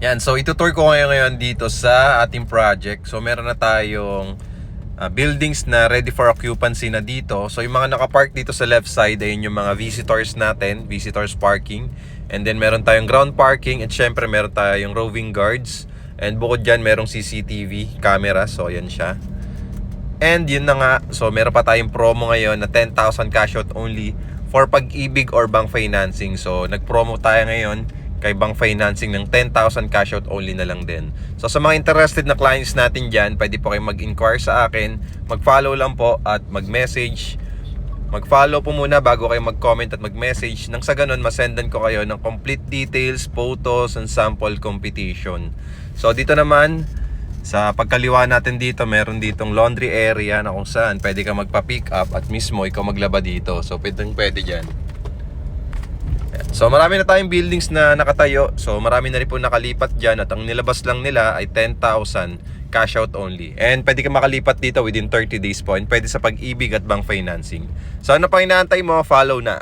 Yan, so itutour ko ngayon dito sa ating project. So meron na tayong buildings na ready for occupancy na dito. So yung mga nakapark dito sa left side ay yung mga visitors natin, visitors parking. And then meron tayong ground parking at syempre meron tayong roving guards. And bukod dyan merong CCTV camera, so yan siya. And yun na nga, so meron pa tayong promo ngayon na 10,000 cash out only for Pag-ibig or bank financing. So nag-promo tayo ngayon kay bank financing ng 10,000 cash out only na lang din. So sa mga interested na clients natin dyan, pwede po kayong mag-inquire sa akin, mag-follow lang po at mag-message. Mag-follow po muna bago kayo mag-comment at mag-message. Nang sa ganun, masendan ko kayo ng complete details, photos, and sample competition. So dito naman, sa pagkaliwa natin dito, meron ditong laundry area na kung saan pwede ka magpa-pick up at mismo ikaw maglaba dito. So pwede dyan. So marami na tayong buildings na nakatayo. So marami na rin po nakalipat dyan. At ang nilabas lang nila ay 10,000 cash out only. And pwede ka makalipat dito within 30 days po. And pwede sa Pag-ibig at bank financing. So ano pang inaantay mo? Follow na.